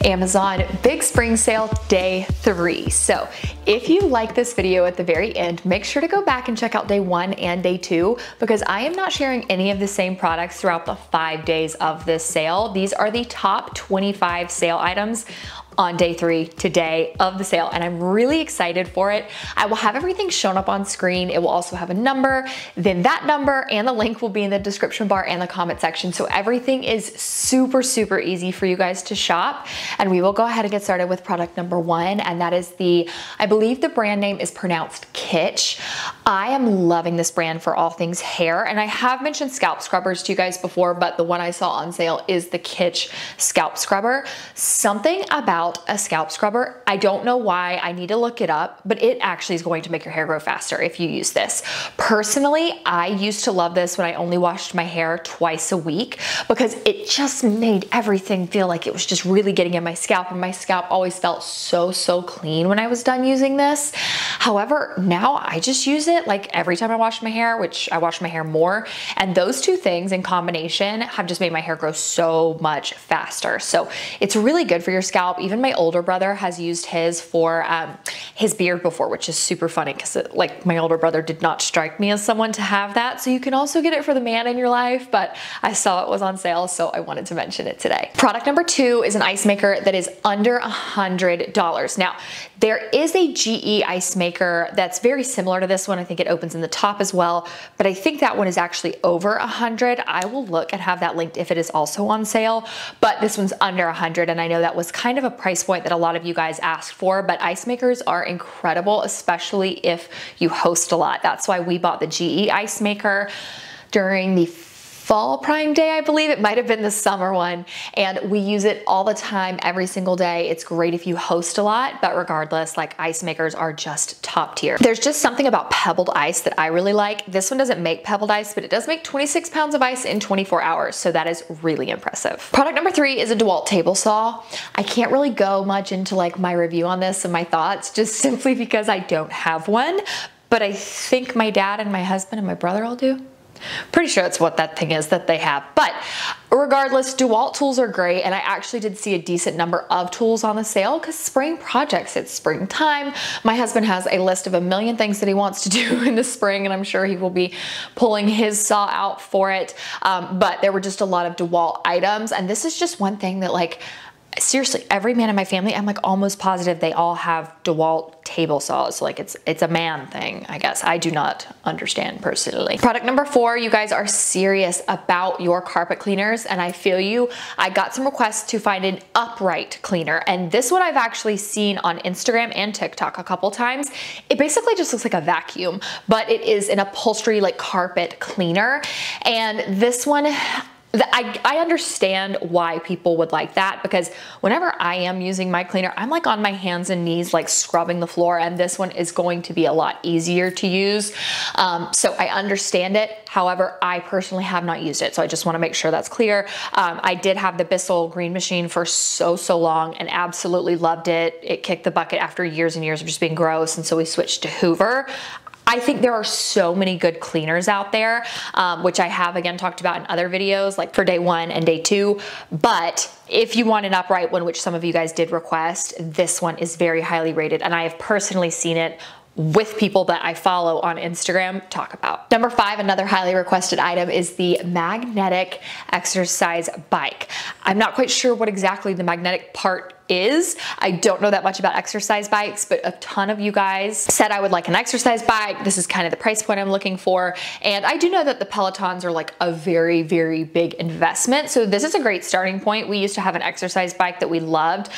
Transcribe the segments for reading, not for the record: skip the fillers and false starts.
Amazon Big Spring Sale Day 3. So if you like this video at the very end, make sure to go back and check out day 1 and day 2 because I am not sharing any of the same products throughout the 5 days of this sale. These are the top 25 sale items on day 3 today of the sale, and I'm really excited for it. I will have everything shown up on screen. It will also have a number, then that number and the link will be in the description bar and the comment section. So everything is super easy for you guys to shop. And we will go ahead and get started with product number 1, and that is I believe the brand name is pronounced Kitsch. I am loving this brand for all things hair, and I have mentioned scalp scrubbers to you guys before, but the one I saw on sale is the Kitsch scalp scrubber. Something about a scalp scrubber, I don't know why, I need to look it up, but it actually is going to make your hair grow faster if you use this. Personally, I used to love this when I only washed my hair twice a week because it just made everything feel like it was just really getting in my scalp, and my scalp always felt so clean when I was done using this. However, now I just use it like every time I wash my hair, which I wash my hair more, and those two things in combination have just made my hair grow so much faster. So it's really good for your scalp. Even my older brother has used his for his beard before, which is super funny because like my older brother did not strike me as someone to have that. So you can also get it for the man in your life, but I saw it was on sale, so I wanted to mention it today. Product number 2 is an ice maker that is under $100. Now, there is a GE ice maker that's very similar to this one. I think it opens in the top as well, but I think that one is actually over $100. I will look and have that linked if it is also on sale, but this one's under $100, and I know that was kind of a price point that a lot of you guys asked for, but ice makers are incredible, especially if you host a lot. That's why we bought the GE ice maker during the fall Prime Day, I believe. It might have been the summer one, and we use it all the time, every single day. It's great if you host a lot, but regardless, like, ice makers are just top tier. There's just something about pebbled ice that I really like. This one doesn't make pebbled ice, but it does make 26 pounds of ice in 24 hours, so that is really impressive. Product number 3 is a DeWalt table saw. I can't really go much into like my review on this and my thoughts, just simply because I don't have one, but I think my dad and my husband and my brother all do. Pretty sure that's what that thing is that they have. But regardless, DeWalt tools are great, and I actually did see a decent number of tools on the sale because spring projects, it's springtime. My husband has a list of a million things that he wants to do in the spring, and I'm sure he will be pulling his saw out for it. But there were just a lot of DeWalt items, and this is just one thing that, like, seriously, every man in my family, I'm like almost positive they all have DeWalt table saws. Like it's a man thing, I guess. I do not understand personally. Product number 4, you guys are serious about your carpet cleaners, and I feel you. I got some requests to find an upright cleaner, and this one I've actually seen on Instagram and TikTok a couple times. It basically just looks like a vacuum, but it is an upholstery like carpet cleaner, and this one, I understand why people would like that, because whenever I am using my cleaner, I'm like on my hands and knees, like scrubbing the floor, and this one is going to be a lot easier to use. So I understand it. However, I personally have not used it, so I just want to make sure that's clear. I did have the Bissell green machine for so long and absolutely loved it. It kicked the bucket after years and years of just being gross, and so we switched to Hoover. I think there are so many good cleaners out there, which I have again talked about in other videos, like for day 1 and day 2. But if you want an upright one, which some of you guys did request, this one is very highly rated, and I have personally seen it with people that I follow on Instagram talk about. Number 5, another highly requested item, is the magnetic exercise bike. I'm not quite sure what exactly the magnetic part is. I don't know that much about exercise bikes, but a ton of you guys said I would like an exercise bike. This is kind of the price point I'm looking for. And I do know that the Pelotons are like a very big investment. So this is a great starting point. We used to have an exercise bike that we loved.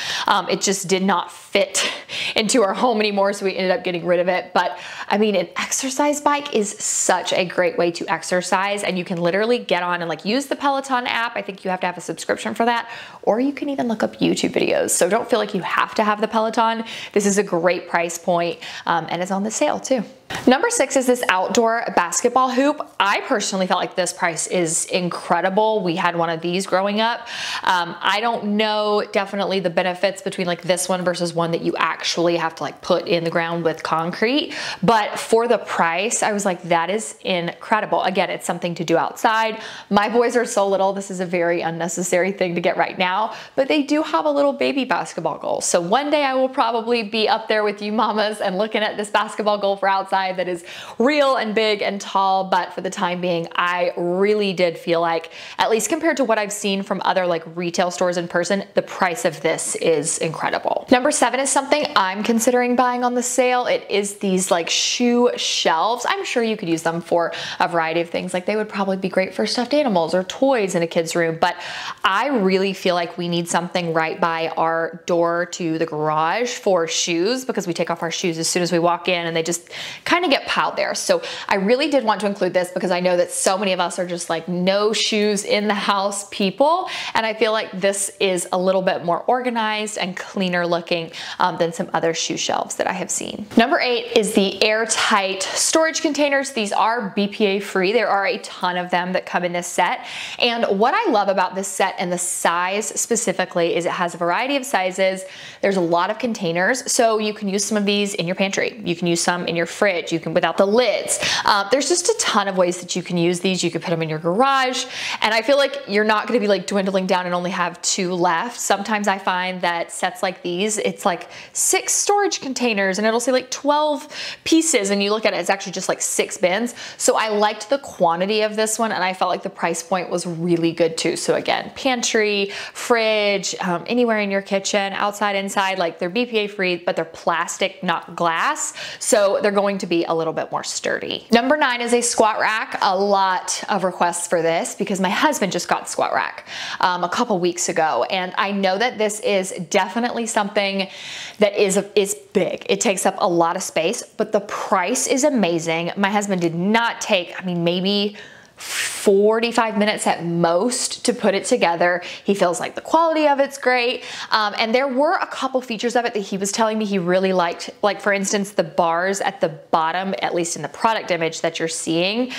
It just did not fit into our home anymore, so we ended up getting rid of it. But I mean, an exercise bike is such a great way to exercise, and you can literally get on and like use the Peloton app. I think you have to have a subscription for that, or you can even look up YouTube videos. So don't feel like you have to have the Peloton. This is a great price point, and it's on the sale too. Number 6 is this outdoor basketball hoop. I personally felt like this price is incredible. We had one of these growing up. I don't know definitely the benefits between like this one versus one that you actually have to like put in the ground with concrete, but for the price, I was like, that is incredible. Again, it's something to do outside. My boys are so little. This is a very unnecessary thing to get right now, but they do have a little baby basketball goal. So one day I will probably be up there with you mamas and looking at this basketball goal for outside that is real and big and tall, but for the time being, I really did feel like, at least compared to what I've seen from other like retail stores in person, the price of this is incredible. Number 7 is something I'm considering buying on the sale. It is these like shoe shelves. I'm sure you could use them for a variety of things. Like they would probably be great for stuffed animals or toys in a kid's room, but I really feel like we need something right by our door to the garage for shoes, because we take off our shoes as soon as we walk in and they just kind of get piled there. So I really did want to include this because I know that so many of us are just like no shoes in the house people, and I feel like this is a little bit more organized and cleaner looking than some other shoe shelves that I have seen. Number 8 is the airtight storage containers. These are BPA free. There are a ton of them that come in this set, and what I love about this set and the size specifically is it has a variety of sizes. There's a lot of containers, so you can use some of these in your pantry. You can use some in your fridge. You can without the lids. There's just a ton of ways that you can use these. You could put them in your garage, and I feel like you're not going to be like dwindling down and only have 2 left. Sometimes I find that sets like these, it's like 6 storage containers and it'll say like 12 pieces, and you look at it, it's actually just like 6 bins. So I liked the quantity of this one, and I felt like the price point was really good too. So again, pantry, fridge, anywhere in your kitchen, outside, inside, like they're BPA free, but they're plastic, not glass. So they're going to be a little bit more sturdy. Number 9 is a squat rack. A lot of requests for this because my husband just got the squat rack a couple weeks ago, and I know that this is definitely something that is big. It takes up a lot of space, but the price is amazing. My husband did not take, I mean, maybe 45 minutes at most to put it together. He feels like the quality of it's great. And there were a couple features of it that he was telling me he really liked. Like for instance, the bars at the bottom, at least in the product image that you're seeing.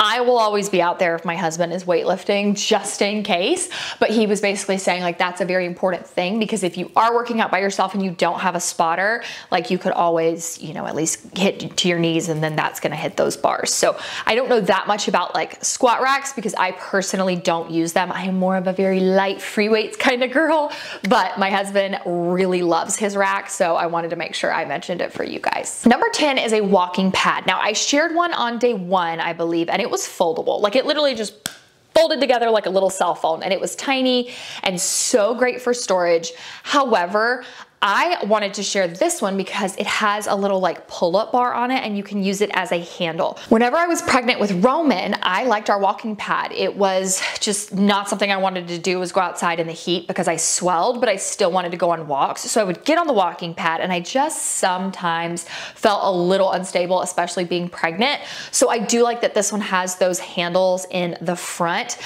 I will always be out there if my husband is weightlifting just in case. But he was basically saying like, that's a very important thing, because if you are working out by yourself and you don't have a spotter, like you could always, you know, at least hit to your knees and then that's gonna hit those bars. So I don't know that much about like squat racks because I personally don't use them. I am more of a very light free weights kind of girl, but my husband really loves his rack, so I wanted to make sure I mentioned it for you guys. Number 10 is a walking pad. Now I shared one on day 1, I believe, and it was foldable. Like it literally just folded together like a little cell phone, and it was tiny and so great for storage. However, I wanted to share this one because it has a little like pull-up bar on it and you can use it as a handle. Whenever I was pregnant with Roman, I liked our walking pad. It was just not something I wanted to do, was go outside in the heat because I swelled, but I still wanted to go on walks. So I would get on the walking pad and I just sometimes felt a little unstable, especially being pregnant. So I do like that this one has those handles in the front.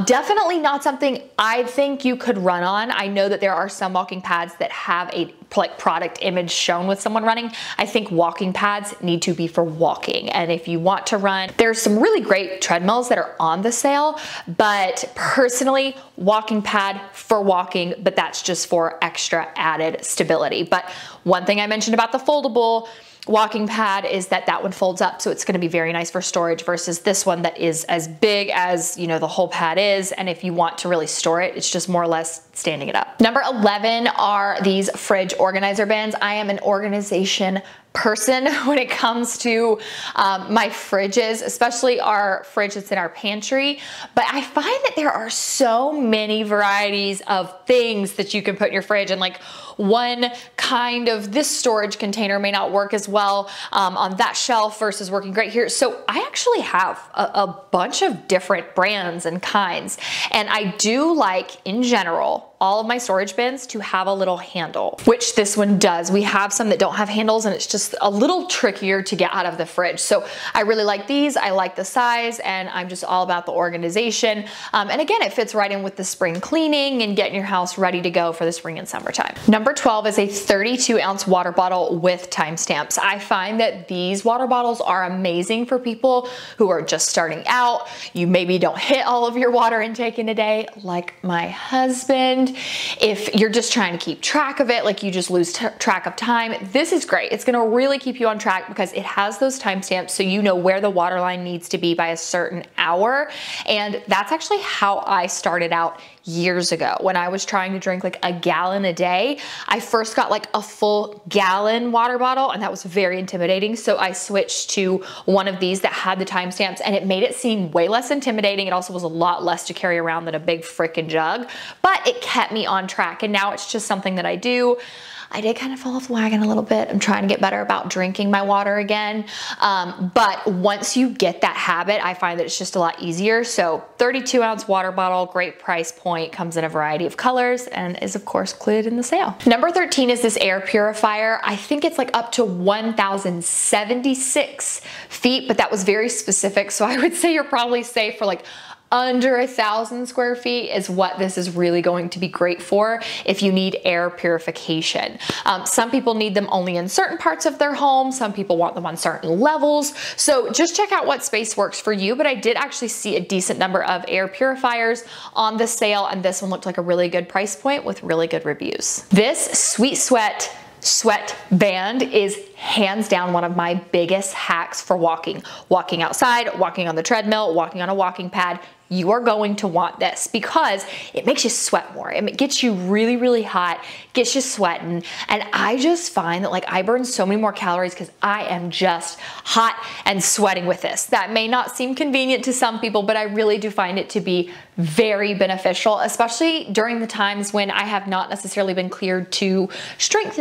Definitely not something I think you could run on. I know that there are some walking pads that have a like product image shown with someone running. I think walking pads need to be for walking. And if you want to run, there's some really great treadmills that are on the sale, but personally, walking pad for walking, but that's just for extra added stability. But one thing I mentioned about the foldable walking pad is that that one folds up, so it's going to be very nice for storage versus this one that is as big as, you know, the whole pad is, and if you want to really store it, it's just more or less standing it up. Number 11 are these fridge organizer bins. I am an organization person when it comes to my fridges, especially our fridge that's in our pantry. But I find that there are so many varieties of things that you can put in your fridge, and like one kind of this storage container may not work as well on that shelf versus working great here. So I actually have a bunch of different brands and kinds, and I do like in general all of my storage bins to have a little handle, which this one does. We have some that don't have handles and it's just a little trickier to get out of the fridge. So I really like these. I like the size and I'm just all about the organization. And again, it fits right in with the spring cleaning and getting your house ready to go for the spring and summertime. Number 12 is a 32-ounce water bottle with timestamps. I find that these water bottles are amazing for people who are just starting out. You maybe don't hit all of your water intake in a day, like my husband. If you're just trying to keep track of it, like you just lose track of time, this is great. It's gonna really keep you on track because it has those timestamps so you know where the water line needs to be by a certain hour. And that's actually how I started out years ago when I was trying to drink like a gallon a day. I first got like a full gallon water bottle and that was very intimidating. So I switched to one of these that had the timestamps and it made it seem way less intimidating. It also was a lot less to carry around than a big freaking jug, but it kept me on track. And now it's just something that I do. I did kind of fall off the wagon a little bit. I'm trying to get better about drinking my water again. But once you get that habit, I find that it's just a lot easier. So 32-ounce water bottle, great price point, comes in a variety of colors and is of course included in the sale. Number 13 is this air purifier. I think it's like up to 1,076 feet, but that was very specific. So I would say you're probably safe for like under 1,000 square feet is what this is really going to be great for if you need air purification. Some people need them only in certain parts of their home. Some people want them on certain levels. So just check out what space works for you. But I did actually see a decent number of air purifiers on the sale. And this one looked like a really good price point with really good reviews. This Sweet Sweat band is hands down one of my biggest hacks for walking. Walking outside, walking on the treadmill, walking on a walking pad. You are going to want this because it makes you sweat more. It gets you really, really hot, gets you sweating. And I just find that like I burn so many more calories because I am just hot and sweating with this. That may not seem convenient to some people, but I really do find it to be very beneficial, especially during the times when I have not necessarily been cleared to strength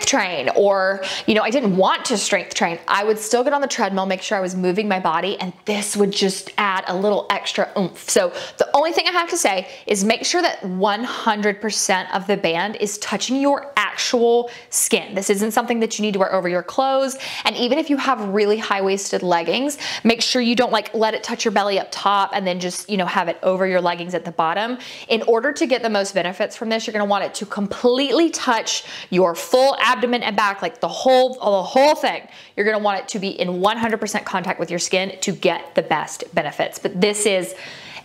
train, or, you know, I didn't want to strength train. I would still get on the treadmill, make sure I was moving my body, and this would just add a little extra oomph. So the only thing I have to say is make sure that 100% of the band is touching your actual skin. This isn't something that you need to wear over your clothes. And even if you have really high-waisted leggings, make sure you don't like let it touch your belly up top and then just, you know, have it over your leggings at the bottom. In order to get the most benefits from this, you're gonna want it to completely touch your full abdomen and back, like the whole thing. You're gonna want it to be in 100% contact with your skin to get the best benefits. But this is,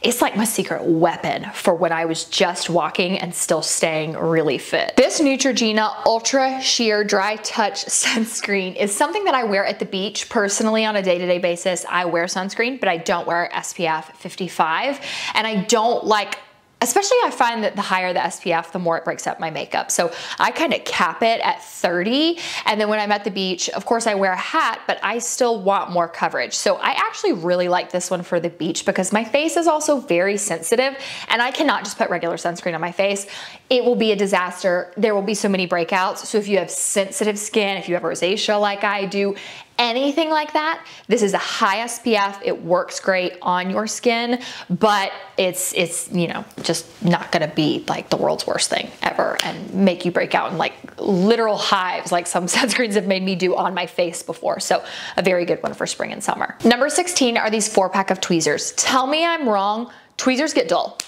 it's like my secret weapon for when I was just walking and still staying really fit. This Neutrogena Ultra Sheer Dry Touch Sunscreen is something that I wear at the beach. Personally, on a day-to-day basis, I wear sunscreen, but I don't wear SPF 55. And I don't like, especially I find that the higher the SPF, the more it breaks up my makeup. So I kind of cap it at 30. And then when I'm at the beach, of course I wear a hat, but I still want more coverage. So I actually really like this one for the beach because my face is also very sensitive and I cannot just put regular sunscreen on my face. It will be a disaster. There will be so many breakouts. So if you have sensitive skin, if you have rosacea like I do, anything like that, this is a high SPF. It works great on your skin, but it's you know, just not gonna be like the world's worst thing ever and make you break out in like literal hives like some sunscreens have made me do on my face before. So a very good one for spring and summer. Number 16 are these 4-pack of tweezers. Tell me I'm wrong. Tweezers get dull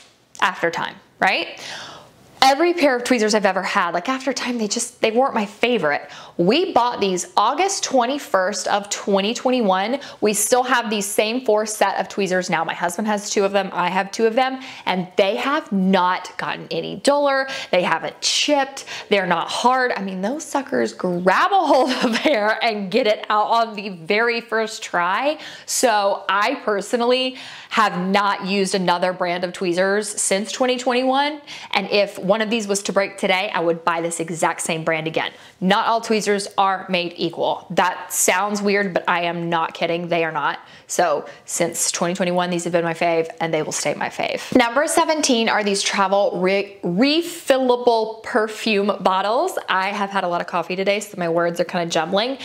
after time, right? Every pair of tweezers I've ever had, like after time, they weren't my favorite. We bought these August 21st of 2021. We still have these same 4 set of tweezers now. My husband has 2 of them, I have 2 of them, and they have not gotten any duller. They haven't chipped, they're not hard. I mean, those suckers grab a hold of hair and get it out on the very first try. So I personally have not used another brand of tweezers since 2021. And if one of these was to break today, I would buy this exact same brand again. Not all tweezers are made equal. That sounds weird, but I am not kidding. They are not. So since 2021, these have been my fave and they will stay my fave. Number 17 are these travel refillable perfume bottles. I have had a lot of coffee today, so my words are kind of jumbling.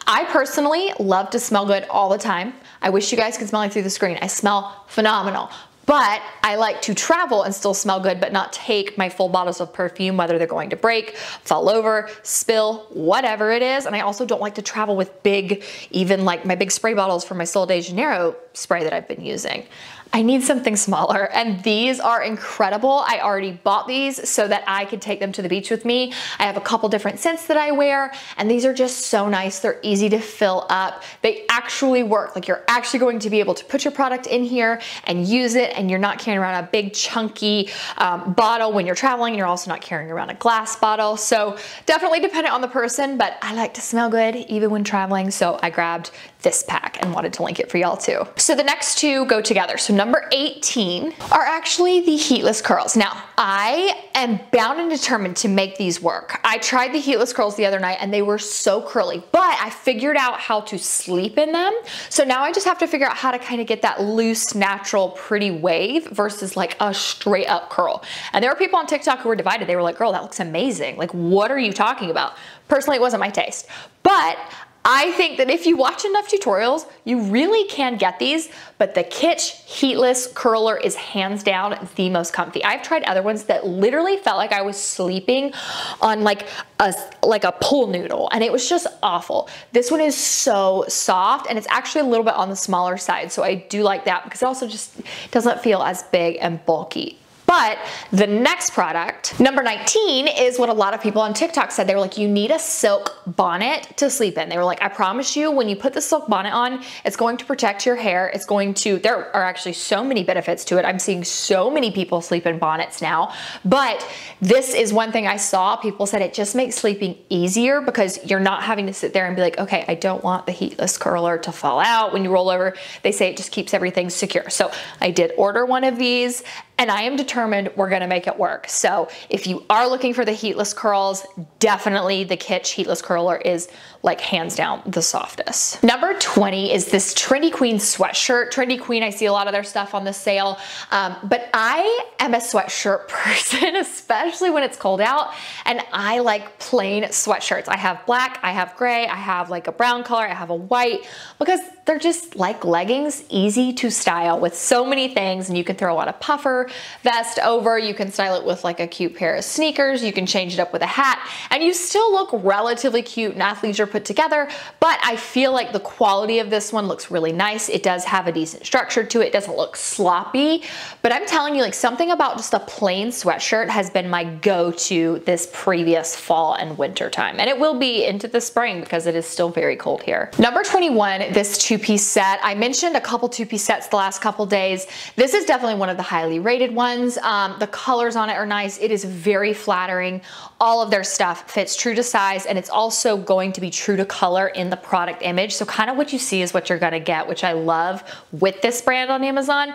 I personally love to smell good all the time. I wish you guys could smell it through the screen. I smell phenomenal. but I like to travel and still smell good, but not take my full bottles of perfume, whether they're going to break, fall over, spill, whatever it is. And I also don't like to travel with big, even like my big spray bottles for my Sol de Janeiro spray that I've been using. I need something smaller, and these are incredible. I already bought these so that I could take them to the beach with me. I have a couple different scents that I wear, and these are just so nice. They're easy to fill up. They actually work. Like, you're actually going to be able to put your product in here and use it, and you're not carrying around a big chunky bottle when you're traveling, and you're also not carrying around a glass bottle. So definitely dependent on the person, but I like to smell good even when traveling, so I grabbed this pack and wanted to link it for y'all too. So the next two go together. So number 18 are actually the heatless curls. Now, I am bound and determined to make these work. I tried the heatless curls the other night and they were so curly, but I figured out how to sleep in them. So now I just have to figure out how to kind of get that loose, natural, pretty wave versus like a straight up curl. And there were people on TikTok who were divided. They were like, girl, that looks amazing. Like, what are you talking about? Personally, it wasn't my taste, but I think that if you watch enough tutorials, you really can get these, but the Kitsch Heatless Curler is hands down the most comfy. I've tried other ones that literally felt like I was sleeping on like a pool noodle, and it was just awful. This one is so soft, and it's actually a little bit on the smaller side, so I do like that because it also just doesn't feel as big and bulky. But the next product, number 19, is what a lot of people on TikTok said. They were like, you need a silk bonnet to sleep in. They were like, I promise you, when you put the silk bonnet on, it's going to protect your hair. It's going to, there are actually so many benefits to it. I'm seeing so many people sleep in bonnets now, but this is one thing I saw. People said it just makes sleeping easier because you're not having to sit there and be like, okay, I don't want the heatless curler to fall out when you roll over. They say it just keeps everything secure. So I did order one of these, and I am determined we're gonna make it work. So if you are looking for the heatless curls, definitely the Kitsch Heatless Curler is like hands down the softest. Number 20 is this Trendy Queen sweatshirt. Trendy Queen, I see a lot of their stuff on the sale, but I am a sweatshirt person, especially when it's cold out, and I like plain sweatshirts. I have black, I have gray, I have like a brown color, I have a white, because they're just like leggings, easy to style with so many things, and you can throw on a puffer vest over, you can style it with like a cute pair of sneakers, you can change it up with a hat, and you still look relatively cute and athleisure put together, but I feel like the quality of this one looks really nice. It does have a decent structure to it. It doesn't look sloppy, but I'm telling you, like, something about just a plain sweatshirt has been my go-to this previous fall and winter time, and it will be into the spring because it is still very cold here. Number 21, this two-piece set. I mentioned a couple two-piece sets the last couple days. This is definitely one of the highly rated ones. The colors on it are nice. It is very flattering. All of their stuff fits true to size, and it's also going to be true to color in the product image. So kind of what you see is what you're gonna get, which I love with this brand on Amazon.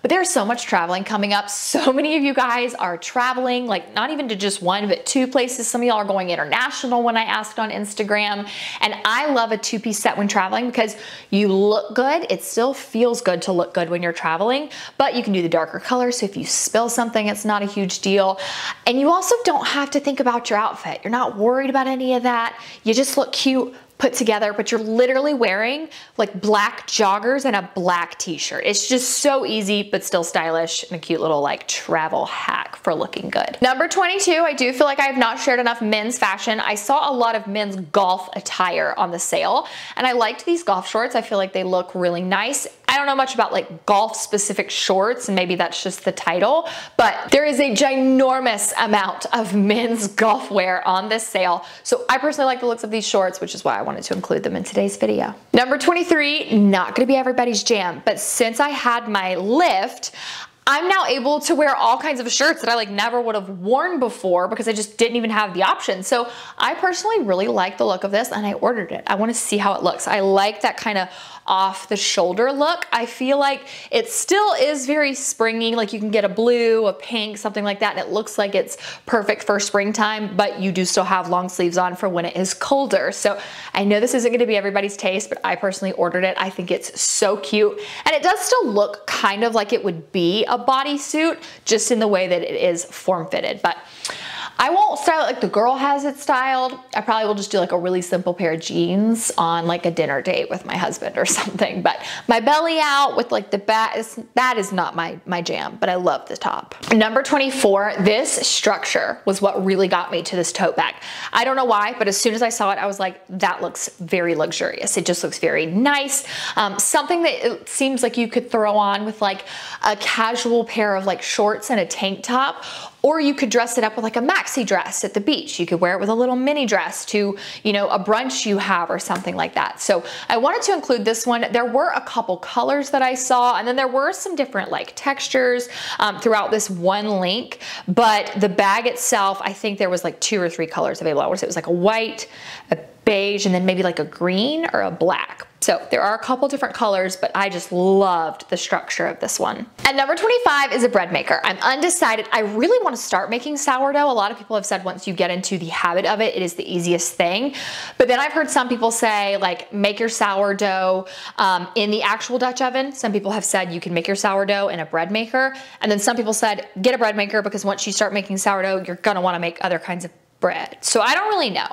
But there's so much traveling coming up. So many of you guys are traveling, like not even to just one, but two places. Some of y'all are going international when I asked on Instagram. And I love a two-piece set when traveling because you look good. It still feels good to look good when you're traveling, but you can do the darker colors. So if you spill something, it's not a huge deal. And you also don't have to think about your outfit. You're not worried about any of that. You just look cute, put together, but you're literally wearing like black joggers and a black t-shirt. It's just so easy, but still stylish, and a cute little like travel hack for looking good. Number 22, I do feel like I have not shared enough men's fashion. I saw a lot of men's golf attire on the sale, and I liked these golf shorts. I feel like they look really nice. I don't know much about like golf specific shorts, and maybe that's just the title, but there is a ginormous amount of men's golf wear on this sale. So I personally like the looks of these shorts, which is why I wanted to include them in today's video. Number 23, not gonna be everybody's jam, but since I had my lift, I'm now able to wear all kinds of shirts that I like never would have worn before because I just didn't even have the option. So I personally really like the look of this, and I ordered it. I want to see how it looks. I like that kind of off the shoulder look. I feel like it still is very springy. Like you can get a blue, a pink, something like that, and it looks like it's perfect for springtime, but you do still have long sleeves on for when it is colder. So I know this isn't going to be everybody's taste, but I personally ordered it. I think it's so cute, and it does still look kind of like it would be a bodysuit, just in the way that it is form-fitted. But I won't style it like the girl has it styled. I probably will just do like a really simple pair of jeans on like a dinner date with my husband or something. But my belly out with like the back, that is not my jam, but I love the top. Number 24, this structure was what really got me to this tote bag. I don't know why, but as soon as I saw it, I was like, that looks very luxurious. It just looks very nice. Something that it seems like you could throw on with like a casual pair of like shorts and a tank top, or you could dress it up with like a maxi dress at the beach. You could wear it with a little mini dress to, you know, a brunch you have or something like that. So I wanted to include this one. There were a couple colors that I saw, and then there were some different like textures throughout this one link, but the bag itself, I think there was like 2 or 3 colors available. I would say it was like a white, a beige, and then maybe like a green or a black. So there are a couple different colors, but I just loved the structure of this one. And number 25 is a bread maker. I'm undecided. I really want to start making sourdough. A lot of people have said once you get into the habit of it, it is the easiest thing. But then I've heard some people say like make your sourdough in the actual Dutch oven. Some people have said you can make your sourdough in a bread maker. And then some people said get a bread maker because once you start making sourdough, you're gonna want to make other kinds of bread. So I don't really know.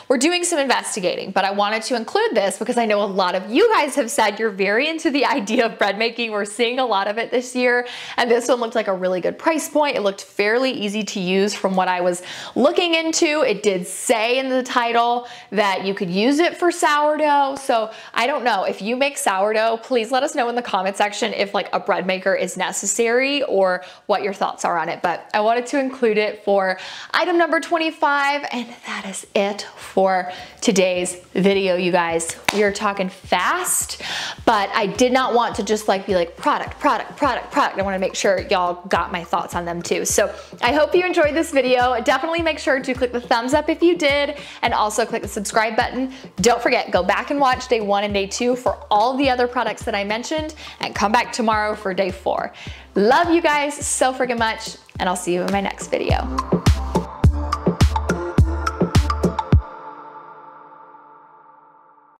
We're doing some investigating, but I wanted to include this because I know a lot of you guys have said you're very into the idea of bread making. We're seeing a lot of it this year, and this one looked like a really good price point. It looked fairly easy to use from what I was looking into. It did say in the title that you could use it for sourdough. So I don't know. If you make sourdough, please let us know in the comment section if like a bread maker is necessary or what your thoughts are on it. But I wanted to include it for item number 25. And that is it for today's video, you guys. We are talking fast, but I did not want to just like be like product. I want to make sure y'all got my thoughts on them too. So I hope you enjoyed this video. Definitely make sure to click the thumbs up if you did, and also click the subscribe button. Don't forget, go back and watch day 1 and day 2 for all the other products that I mentioned, and come back tomorrow for day 4. Love you guys so freaking much, and I'll see you in my next video.